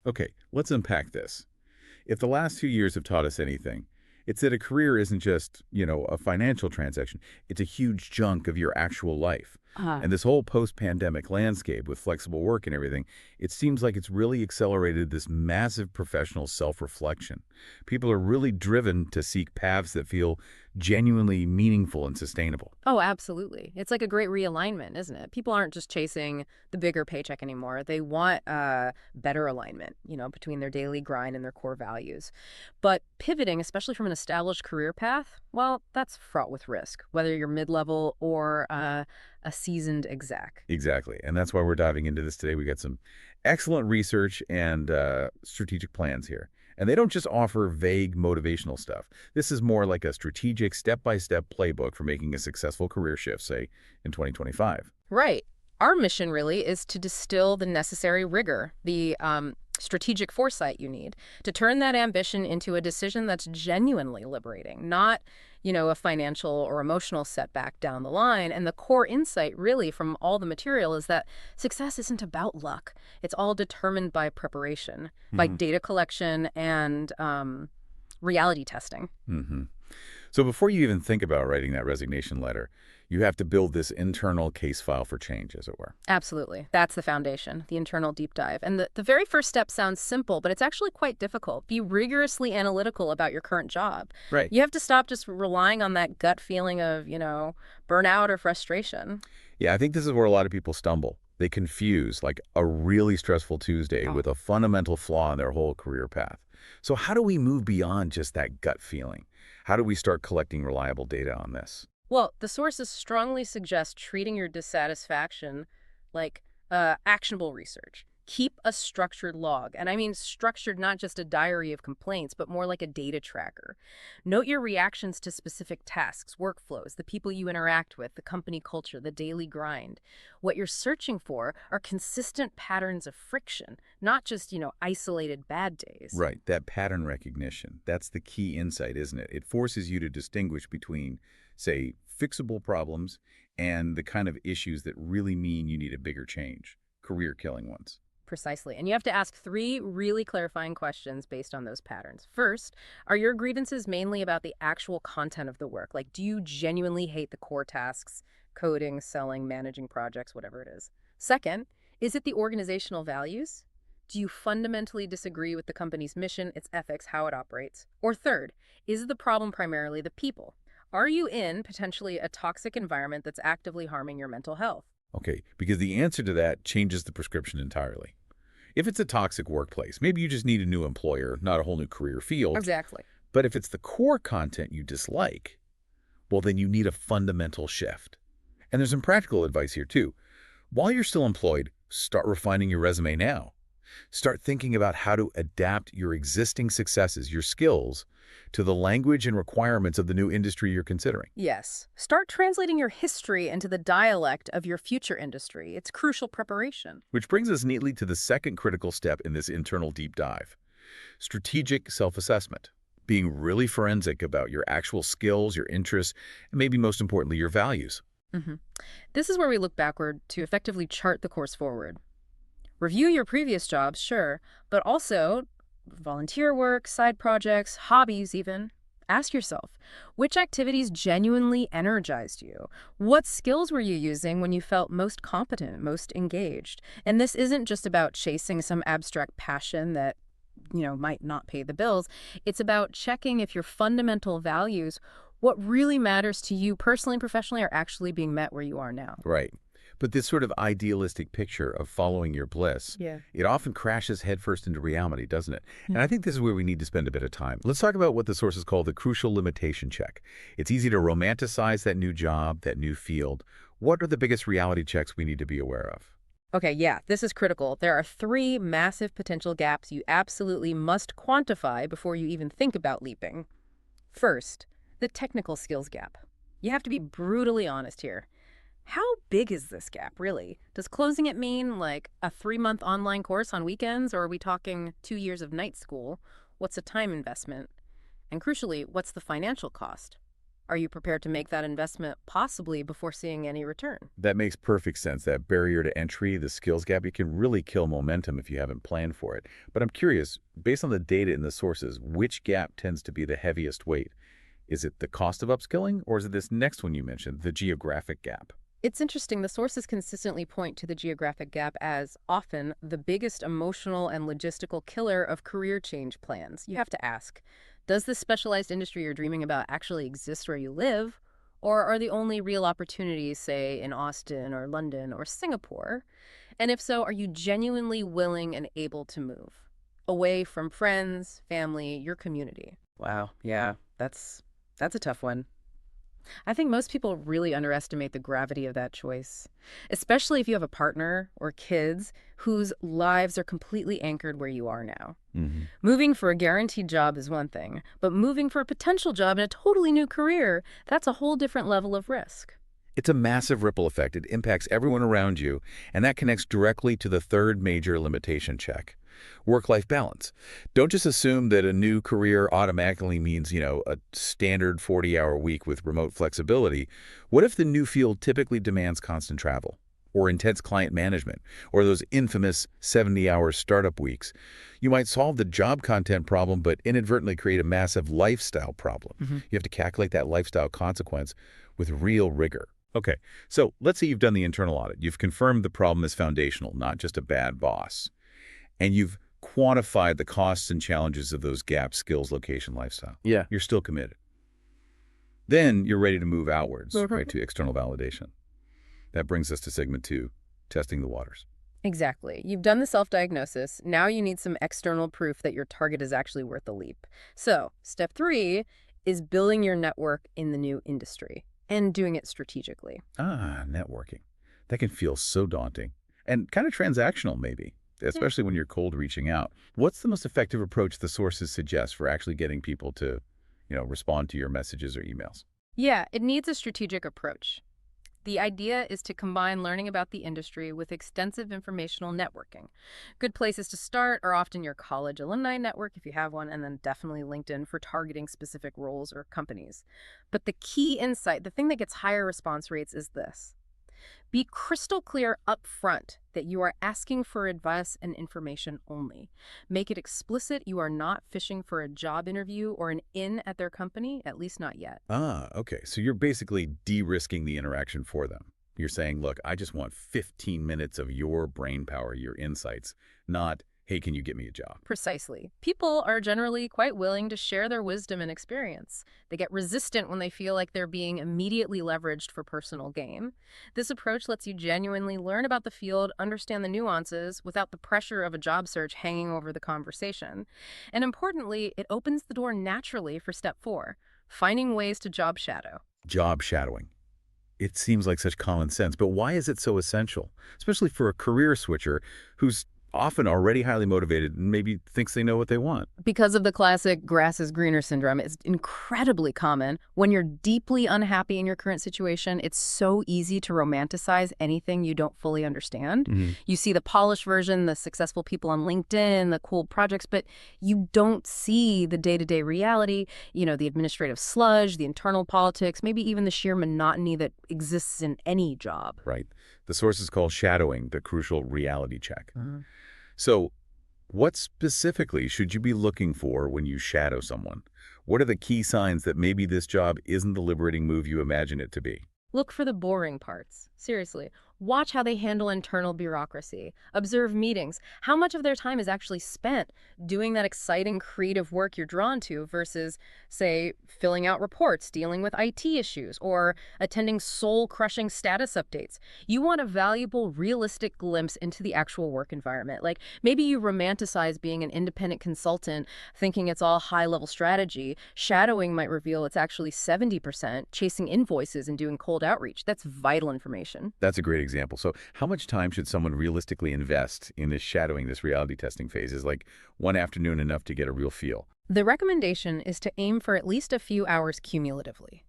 Okay, let's unpack this. If the last 2 years have taught us anything, it's that a career isn't just, a financial transaction. It's a huge chunk of your actual life. Uh, And this whole post-pandemic landscape with flexible work and everything, it seems like it's really accelerated this massive professional self-reflection. People are really driven to seek paths that feel genuinely meaningful and sustainable. oh, absolutely. It's like a great realignment, isn't it? People aren't just chasing the bigger paycheck anymore. They want better alignment, between their daily grind and their core values. But pivoting, especially from an established career path, well, that's fraught with risk, whether you're mid-level or a seasoned exec. Exactly. And that's why we're diving into this today. We got some excellent research and strategic plans here. And they don't just offer vague motivational stuff. This is more like a strategic step-by-step playbook for making a successful career shift, say, in 2025. Right. Our mission really is to distill the necessary rigor, the strategic foresight you need to turn that ambition into a decision that's genuinely liberating, not, a financial or emotional setback down the line. And the core insight really from all the material is that success isn't about luck. It's all determined by preparation, by Hmm. data collection and reality testing. Hmm. So before you even think about writing that resignation letter, you have to build this internal case file for change, as it were. Absolutely. That's the foundation, the internal deep dive. And the very first step sounds simple, but it's actually quite difficult. Be rigorously analytical about your current job. Right. You have to stop just relying on that gut feeling of, burnout or frustration. Yeah, I think this is where a lot of people stumble. They confuse like a really stressful Tuesday Oh. with a fundamental flaw in their whole career path. So how do we move beyond just that gut feeling? How do we start collecting reliable data on this? Well, the sources strongly suggest treating your dissatisfaction like actionable research. Keep a structured log. And I mean structured, not just a diary of complaints, but more like a data tracker. Note your reactions to specific tasks, workflows, the people you interact with, the company culture, the daily grind. What you're searching for are consistent patterns of friction, not just, isolated bad days. Right, that pattern recognition. That's the key insight, isn't it? It forces you to distinguish between, say, fixable problems and the kind of issues that really mean you need a bigger change, career-killing ones. Precisely. And you have to ask three really clarifying questions based on those patterns. First, are your grievances mainly about the actual content of the work? Like, do you genuinely hate the core tasks, coding, selling, managing projects, whatever it is? Second, is it the organizational values? Do you fundamentally disagree with the company's mission, its ethics, how it operates? Or third, is the problem primarily the people? Are you in potentially a toxic environment that's actively harming your mental health? Okay, because the answer to that changes the prescription entirely. If it's a toxic workplace, maybe you just need a new employer, not a whole new career field. Exactly. But if it's the core content you dislike, well, then you need a fundamental shift. And there's some practical advice here, too. While you're still employed, start refining your resume now. Start thinking about how to adapt your existing successes, your skills, to the language and requirements of the new industry you're considering. Yes. Start translating your history into the dialect of your future industry. It's crucial preparation. Which brings us neatly to the second critical step in this internal deep dive: strategic self-assessment. Being really forensic about your actual skills, your interests, and maybe most importantly, your values. hmm This is where we look backward to effectively chart the course forward. Review your previous jobs, sure, but also volunteer work, side projects, hobbies even. Ask yourself, which activities genuinely energized you? What skills were you using when you felt most competent, most engaged? And this isn't just about chasing some abstract passion that, might not pay the bills. It's about checking if your fundamental values, what really matters to you personally and professionally, are actually being met where you are now. Right. But this sort of idealistic picture of following your bliss, Yeah. it often crashes headfirst into reality, doesn't it? And I think this is where we need to spend a bit of time. Let's talk about what the sources call the crucial limitation check. It's easy to romanticize that new job, that new field. What are the biggest reality checks we need to be aware of? Okay, yeah, this is critical. There are three massive potential gaps you absolutely must quantify before you even think about leaping. First, the technical skills gap. You have to be brutally honest here. How big is this gap, really? Does closing it mean like a 3-month online course on weekends, or are we talking 2 years of night school? What's the time investment? And crucially, what's the financial cost? Are you prepared to make that investment possibly before seeing any return? That makes perfect sense. That barrier to entry, the skills gap, it can really kill momentum if you haven't planned for it. But I'm curious, based on the data and the sources, which gap tends to be the heaviest weight? Is it the cost of upskilling, or is it this next one you mentioned, the geographic gap? It's interesting. The sources consistently point to the geographic gap as often the biggest emotional and logistical killer of career change plans. You have to ask, does this specialized industry you're dreaming about actually exist where you live? Or are the only real opportunities, say, in Austin or London or Singapore? And if so, are you genuinely willing and able to move away from friends, family, your community? Wow, yeah, that's a tough one. I think most people really underestimate the gravity of that choice, especially if you have a partner or kids whose lives are completely anchored where you are now. Hmm. Moving for a guaranteed job is one thing, but moving for a potential job in a totally new career, that's a whole different level of risk. It's a massive ripple effect. It impacts everyone around you, and that connects directly to the third major limitation check, work-life balance. Don't just assume that a new career automatically means, a standard 40-hour week with remote flexibility. What if the new field typically demands constant travel, or intense client management, or those infamous 70-hour startup weeks? You might solve the job content problem, but inadvertently create a massive lifestyle problem. You have to calculate that lifestyle consequence with real rigor. Okay, so let's say you've done the internal audit. You've confirmed the problem is foundational, not just a bad boss. And you've quantified the costs and challenges of those gaps, skills, location, lifestyle. Yeah. You're still committed. Then you're ready to move outwards, Mhm. right, to external validation. That brings us to segment 2, testing the waters. Exactly. You've done the self-diagnosis. Now you need some external proof that your target is actually worth the leap. So, step 3 is building your network in the new industry and doing it strategically. Networking. That can feel so daunting and kind of transactional maybe, especially when you're cold reaching out. What's the most effective approach the sources suggest for actually getting people to, respond to your messages or emails? Yeah, it needs a strategic approach. The idea is to combine learning about the industry with extensive informational networking. Good places to start are often your college alumni network, if you have one, and then definitely LinkedIn for targeting specific roles or companies. But the key insight, the thing that gets higher response rates is this. Be crystal clear up front that you are asking for advice and information only. Make it explicit you are not fishing for a job interview or an in at their company, at least not yet. Okay. So you're basically de-risking the interaction for them. You're saying, look, I just want 15 minutes of your brain power, your insights, not, hey, can you get me a job? Precisely. People are generally quite willing to share their wisdom and experience. They get resistant when they feel like they're being immediately leveraged for personal gain. This approach lets you genuinely learn about the field, understand the nuances, without the pressure of a job search hanging over the conversation. And importantly, it opens the door naturally for step 4, finding ways to job shadow. Job shadowing. It seems like such common sense, but why is it so essential? Especially for a career switcher who's often already highly motivated and maybe thinks they know what they want. Because of the classic grass is greener syndrome, it's incredibly common. When you're deeply unhappy in your current situation, it's so easy to romanticize anything you don't fully understand. You see the polished version, the successful people on LinkedIn, the cool projects, but you don't see the day-to-day reality, the administrative sludge, the internal politics, maybe even the sheer monotony that exists in any job. Right. The sources call shadowing the crucial reality check. So what specifically should you be looking for when you shadow someone? What are the key signs that maybe this job isn't the liberating move you imagine it to be? Look for the boring parts. Seriously. Watch how they handle internal bureaucracy. Observe meetings. How much of their time is actually spent doing that exciting, creative work you're drawn to versus, say, filling out reports, dealing with IT issues, or attending soul-crushing status updates. You want a valuable, realistic glimpse into the actual work environment. Like, maybe you romanticize being an independent consultant, thinking it's all high-level strategy. Shadowing might reveal it's actually 70% chasing invoices and doing cold outreach. That's vital information. That's a great example. So how much time should someone realistically invest in this shadowing, this reality testing phase? Is like one afternoon enough to get a real feel? The recommendation is to aim for at least a few hours cumulatively.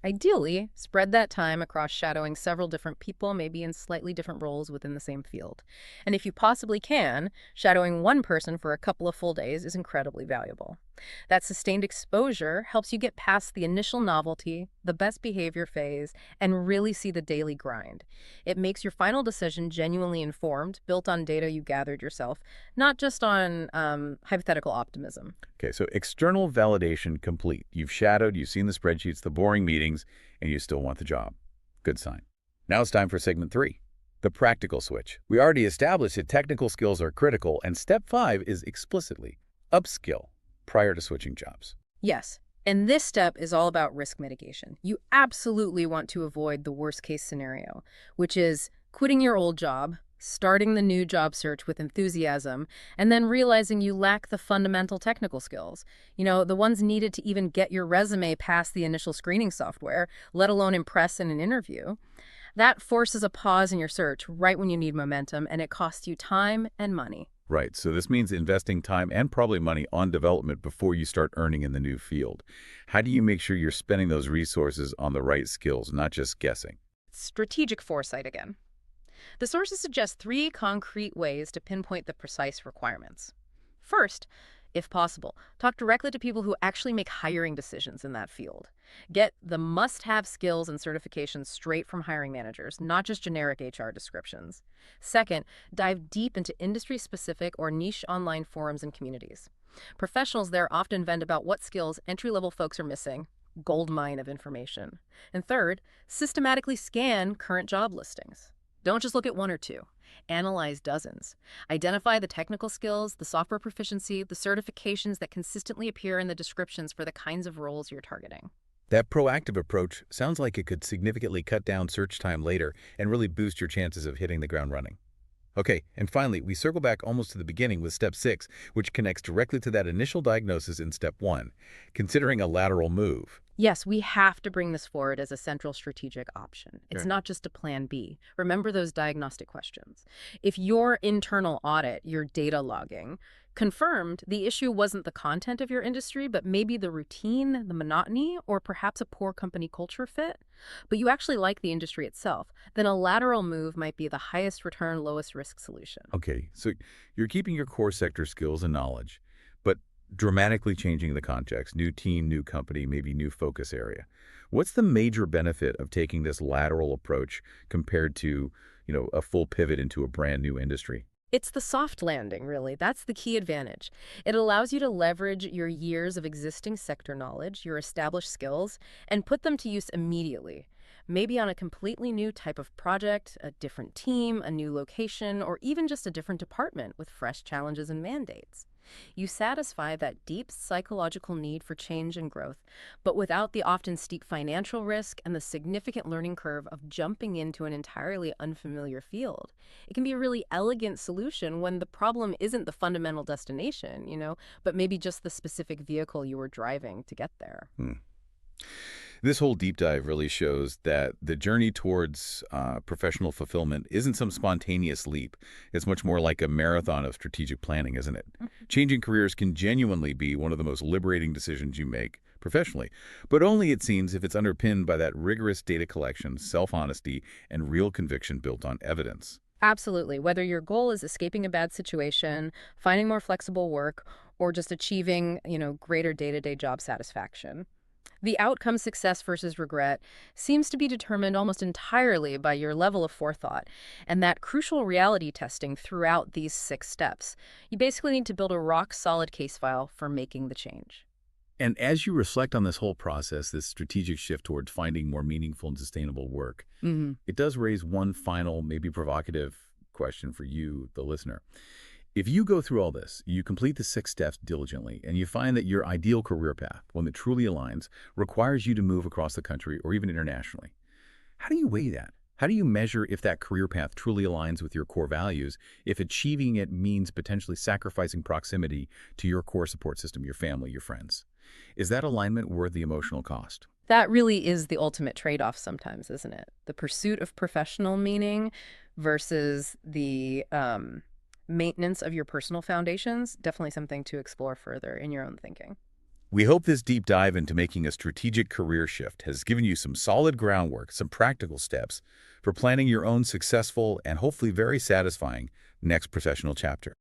Ideally, spread that time across shadowing several different people, maybe in slightly different roles within the same field. And if you possibly can, shadowing one person for a couple of full days is incredibly valuable. That sustained exposure helps you get past the initial novelty, the best behavior phase, and really see the daily grind. It makes your final decision genuinely informed, built on data you gathered yourself, not just on hypothetical optimism. Okay, so external validation complete. You've shadowed, you've seen the spreadsheets, the boring meetings, and you still want the job. Good sign. Now it's time for segment 3, the practical switch. We already established that technical skills are critical, and step 5 is explicitly upskill prior to switching jobs. Yes. And this step is all about risk mitigation. You absolutely want to avoid the worst case scenario, which is quitting your old job, starting the new job search with enthusiasm, and then realizing you lack the fundamental technical skills. The ones needed to even get your resume past the initial screening software, let alone impress in an interview. That forces a pause in your search right when you need momentum, and it costs you time and money. Right, so this means investing time and probably money on development before you start earning in the new field. How do you make sure you're spending those resources on the right skills, not just guessing? Strategic foresight again. The sources suggest 3 concrete ways to pinpoint the precise requirements. First, if possible, talk directly to people who actually make hiring decisions in that field. Get the must-have skills and certifications straight from hiring managers, not just generic HR descriptions. Second, dive deep into industry-specific or niche online forums and communities. Professionals there often vent about what skills entry-level folks are missing. Gold mine of information. And third, systematically scan current job listings. Don't just look at one or two. Analyze dozens. Identify the technical skills, the software proficiency, the certifications that consistently appear in the descriptions for the kinds of roles you're targeting. That proactive approach sounds like it could significantly cut down search time later and really boost your chances of hitting the ground running. Okay, and finally, we circle back almost to the beginning with step 6, which connects directly to that initial diagnosis in step 1, considering a lateral move. Yes, we have to bring this forward as a central strategic option. It's Sure. not just a plan B. Remember those diagnostic questions. If your internal audit, your data logging, confirmed the issue wasn't the content of your industry, but maybe the routine, the monotony, or perhaps a poor company culture fit, but you actually like the industry itself, then a lateral move might be the highest return, lowest risk solution. Okay, so you're keeping your core sector skills and knowledge, but dramatically changing the context, new team, new company, maybe new focus area. What's the major benefit of taking this lateral approach compared to, a full pivot into a brand new industry? It's the soft landing, really. That's the key advantage. It allows you to leverage your years of existing sector knowledge, your established skills, and put them to use immediately. Maybe on a completely new type of project, a different team, a new location, or even just a different department with fresh challenges and mandates. You satisfy that deep psychological need for change and growth, but without the often steep financial risk and the significant learning curve of jumping into an entirely unfamiliar field. It can be a really elegant solution when the problem isn't the fundamental destination, but maybe just the specific vehicle you were driving to get there. Hmm. This whole deep dive really shows that the journey towards professional fulfillment isn't some spontaneous leap. It's much more like a marathon of strategic planning, isn't it? Changing careers can genuinely be one of the most liberating decisions you make professionally, but only, it seems, if it's underpinned by that rigorous data collection, self-honesty, and real conviction built on evidence. Absolutely. Whether your goal is escaping a bad situation, finding more flexible work, or just achieving, greater day-to-day job satisfaction. The outcome, success versus regret, seems to be determined almost entirely by your level of forethought and that crucial reality testing throughout these 6 steps. You basically need to build a rock-solid case file for making the change. And as you reflect on this whole process, this strategic shift towards finding more meaningful and sustainable work, it does raise one final, maybe provocative question for you, the listener. If you go through all this, you complete the 6 steps diligently, and you find that your ideal career path, one that truly aligns, requires you to move across the country or even internationally, how do you weigh that? How do you measure if that career path truly aligns with your core values, if achieving it means potentially sacrificing proximity to your core support system, your family, your friends? Is that alignment worth the emotional cost? That really is the ultimate trade-off sometimes, isn't it? The pursuit of professional meaning versus the maintenance of your personal foundations, definitely something to explore further in your own thinking. We hope this deep dive into making a strategic career shift has given you some solid groundwork, some practical steps for planning your own successful and hopefully very satisfying next professional chapter.